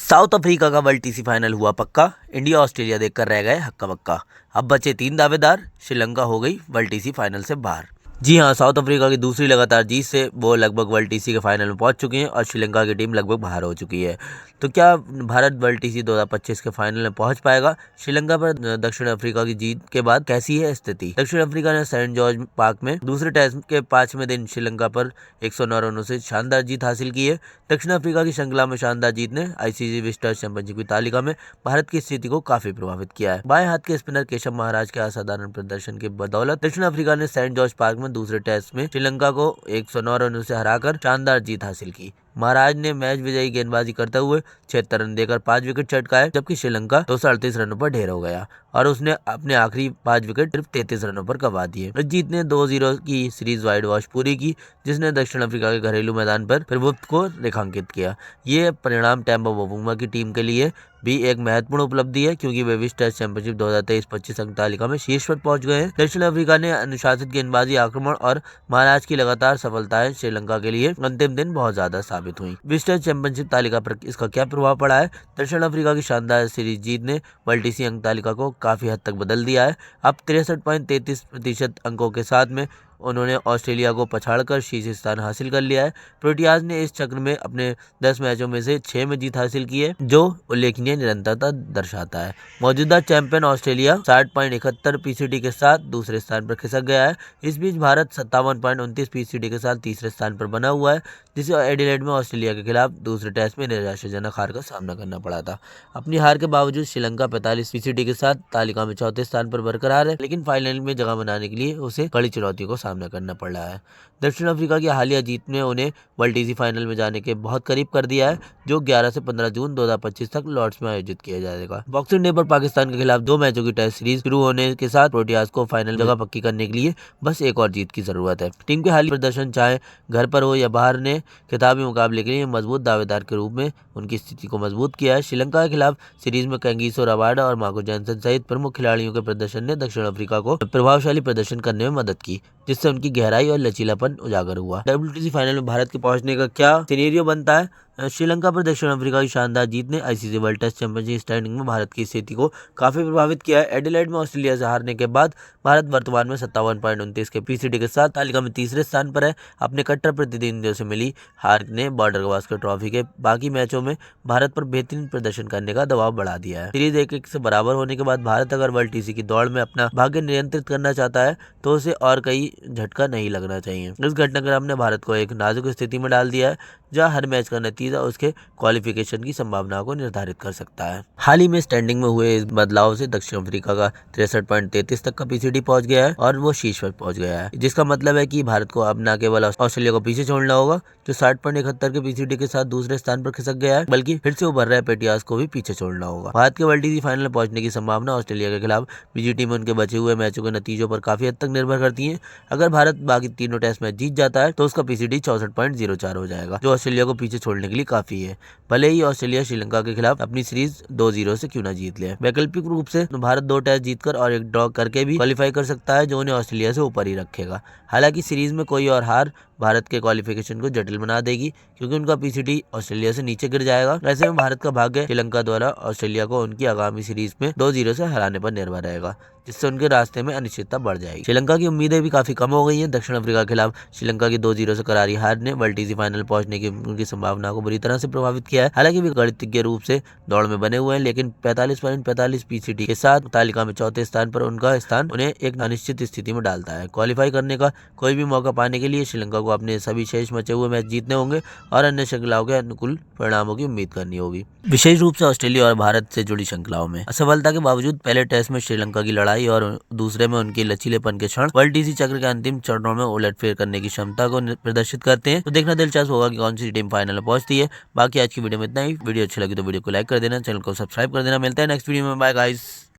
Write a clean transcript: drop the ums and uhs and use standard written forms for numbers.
South Africa का world TC final हुआ पक्का। इंडिया ऑस्ट्रेलिया देखकर रह गए हक्का बक्का। अब बचे 3 दावेदार। श्रीलंका हो गई वर्ल्ड टीसी फाइनल से बाहर। जी हां, साउथ अफ्रीका की दूसरी लगातार जीत से वो लगभग वर्ल्ड टीसी के फाइनल में पहुंच चुकी हैं और श्रीलंका की टीम लगभग बाहर हो चुकी है। तो क्या भारत वर्ल्ड टीसी 2025 के फाइनल में पहुंच पाएगा? श्रीलंका पर दक्षिण अफ्रीका की जीत के बाद कैसी है स्थिति? दक्षिण अफ्रीका ने सेंट जॉर्ज पार्क में दूसरे टेस्ट के 5वें दिन श्रीलंका पर 109 रनों से शानदार जीत हासिल की है। दक्षिण अफ्रीका की श्रृंखला में शानदार जीत ने आईसीसी विस्टर्स चैंपियनशिप की तालिका में भारत की स्थिति को काफी प्रभावित किया है। बाएं हाथ के स्पिनर केशव महाराज के असाधारण प्रदर्शन की बदौलत दक्षिण अफ्रीका ने सेंट जॉर्ज पार्क में दूसरे टेस्ट में श्रीलंका को 109 रनों से हराकर शानदार जीत हासिल की। महाराज ने मैच विजयी गेंदबाजी करते हुए 76 रन देकर 5 विकेट चटकाए, जबकि श्रीलंका 238 रनों पर ढेर हो गया और उसने अपने आखिरी 5 विकेट सिर्फ 33 रनों पर गंवा दिए। इस जीत ने 2-0 की सीरीज वाइड वॉश पूरी की, जिसने दक्षिण अफ्रीका के घरेलू मैदान पर प्रभुत्व को रेखांकित किया। ये परिणाम टैम्पा बाउंगा की टीम के लिए भी एक महत्वपूर्ण उपलब्धि है, क्योंकि वे विश्व टेस्ट चैंपियनशिप 2023-25 अंक तालिका में शीर्ष पर पहुंच गए हैं। दक्षिण अफ्रीका ने अनुशासित गेंदबाजी, आक्रमण और महाराज की लगातार सफलताएं श्रीलंका के लिए अंतिम दिन बहुत ज्यादा साबित हुई। विश्व टेस्ट चैंपियनशिप तालिका पर इसका क्या प्रभाव पड़ा है? दक्षिण अफ्रीका की शानदार सीरीज जीत ने वर्ल्ड टीसी अंक तालिका को काफी हद तक बदल दिया है। अब 63.33% अंकों के साथ में उन्होंने ऑस्ट्रेलिया को पछाड़कर शीर्ष स्थान हासिल कर लिया है। प्रोटियाज ने इस चक्र में अपने 10 मैचों में से 6 में जीत हासिल की है, जो उल्लेखनीय निरंतरता दर्शाता है। मौजूदा चैंपियन ऑस्ट्रेलिया 60.71 पीसीडी के साथ दूसरे स्थान पर खिसक गया है। इस बीच भारत 57.29 पीसीडी के साथ तीसरे स्थान पर बना हुआ है, जिसे एडिलेड में ऑस्ट्रेलिया के खिलाफ दूसरे टेस्ट में निराशाजनक हार का सामना करना पड़ा था। अपनी हार के बावजूद श्रीलंका 45 पीसीडी के साथ तालिका में चौथे स्थान पर बरकरार है, लेकिन फाइनल में जगह बनाने के लिए उसे कड़ी चुनौतियों को सामना करना पड़ रहा है। दक्षिण अफ्रीका की हालिया जीत ने उन्हें वर्ल्ड टीसी फाइनल में जाने के बहुत करीब कर दिया है, जो 11 से 15 जून 2025 तक लॉर्ड्स में आयोजित किया जाएगा। बॉक्सिंग डे पर पाकिस्तान के खिलाफ 2 मैचों की टेस्ट सीरीज शुरू होने के साथ प्रोटियाज को फाइनल जगह पक्की करने के लिए बस एक और जीत की जरूरत है। टीम के हालिया प्रदर्शन चाहे घर पर हो या बाहर ने खिताबी मुकाबले के लिए मजबूत दावेदार के रूप में उनकी स्थिति को मजबूत किया है। श्रीलंका के खिलाफ सीरीज में कैंगिसो रबाडा और मार्को जैनसन सहित प्रमुख खिलाड़ियों के प्रदर्शन ने दक्षिण अफ्रीका को प्रभावशाली प्रदर्शन करने में मदद की, जिससे उनकी गहराई और लचीलापन उजागर हुआ। WTC फाइनल में भारत के पहुंचने का क्या सिनेरियो बनता है? श्रीलंका पर दक्षिण अफ्रीका की शानदार जीत ने ICC World Test Championship standing में भारत की स्थिति को काफी प्रभावित किया है। एडिलेड में ऑस्ट्रेलिया से हारने के बाद भारत वर्तमान में 57.29 के पीसीडी के साथ तालिका में तीसरे स्थान पर है। अपने कट्टर प्रतिद्वंदियों से मिली हार ने बॉर्डर गवास्कर ट्रॉफी के बाकी मैचों में भारत पर बेहतरीन प्रदर्शन करने का दबाव बढ़ा दिया है। सीरीज 1-1 से बराबर होने के बाद भारत अगर वर्ल्ड टीसी की दौड़ में अपना भाग्य नियंत्रित करना चाहता है, तो उसे और कई झटका नहीं लगना चाहिए। इस घटनाक्रम ने भारत को एक नाजुक स्थिति में डाल दिया है, जहां हर मैच का नतीजा उसके क्वालिफिकेशन की संभावना को निर्धारित कर सकता है। हाल ही में स्टैंडिंग में हुए इस बदलाव से दक्षिण अफ्रीका का 63.33 तक का पीसीडी पहुंच गया है और वो शीर्ष पर पहुंच गया है, जिसका मतलब है कि भारत को अब न केवल ऑस्ट्रेलिया को पीछे छोड़ना होगा, जो 60.71 के पीसीडी के साथ दूसरे स्थान पर खिसक गया है, बल्कि फिर से उभर रहे प्रोटियाज को भी पीछे छोड़ना होगा। भारत के वर्ल्ड टीसी फाइनल में पहुंचने की संभावना ऑस्ट्रेलिया के खिलाफ बीजीटी में उनके बचे हुए मैचों के नतीजों पर काफी हद तक निर्भर करती है। अगर भारत बाकी तीनों टेस्ट मैच जीत जाता है, तो उसका पीसीडी 64.04 हो जाएगा, जो ऑस्ट्रेलिया को पीछे छोड़ने के लिए काफी है, भले ही ऑस्ट्रेलिया श्रीलंका के खिलाफ अपनी सीरीज 2-0 से क्यों ना जीत ले। वैकल्पिक रूप से भारत 2 टेस्ट जीतकर और एक ड्रॉ करके भी क्वालिफाई कर सकता है, जो उन्हें ऑस्ट्रेलिया से ऊपर ही रखेगा। हालांकि सीरीज में कोई और हार भारत के क्वालिफिकेशन को जटिल बना देगी, क्योंकि उनका पीसीडी ऑस्ट्रेलिया से नीचे गिर जाएगा। ऐसे में भारत का भाग्य श्रीलंका द्वारा ऑस्ट्रेलिया को उनकी आगामी सीरीज में 2-0 से हराने पर निर्भर रहेगा, जिससे उनके रास्ते में अनिश्चितता बढ़ जाएगी। श्रीलंका की उम्मीदें भी काफी कम हो गई हैं। दक्षिण अफ्रीका के खिलाफ श्रीलंका की 2-0 से करारी हार ने वर्ल्ड टीसी फाइनल पहुंचने की उनकी संभावना को बुरी तरह से प्रभावित किया है। हालांकि वे गणितज्ञ रूप से दौड़ में बने हुए हैं, लेकिन 45.45 पीसीडी के साथ तालिका में चौथे स्थान पर उनका स्थान उन्हें एक अनिश्चित स्थिति में डालता है। क्वालिफाई करने का कोई भी मौका पाने के लिए श्रीलंका को अपने सभी शेष बचे हुए मैच जीतने होंगे और अन्य श्रृंखलाओं के अनुकूल परिणामों की उम्मीद करनी होगी, विशेष रूप से ऑस्ट्रेलिया और भारत से जुड़ी श्रृंखलाओं में। असफलता के बावजूद पहले टेस्ट में श्रीलंका की लड़ाई और दूसरे में उनके लचीलेपन के क्षण वर्ल्ड टीसी चक्र के अंतिम चरणों में उलटफेर करने की क्षमता को प्रदर्शित करते हैं। तो देखना दिलचस्प होगा कि कौन सी टीम फाइनल में पहुंचती है। बाकी आज की वीडियो में इतना ही। वीडियो अच्छी लगी तो वीडियो को लाइक कर देना, चैनल को सब्सक्राइब कर देना। मिलता है नेक्स्ट वीडियो में। Bye guys.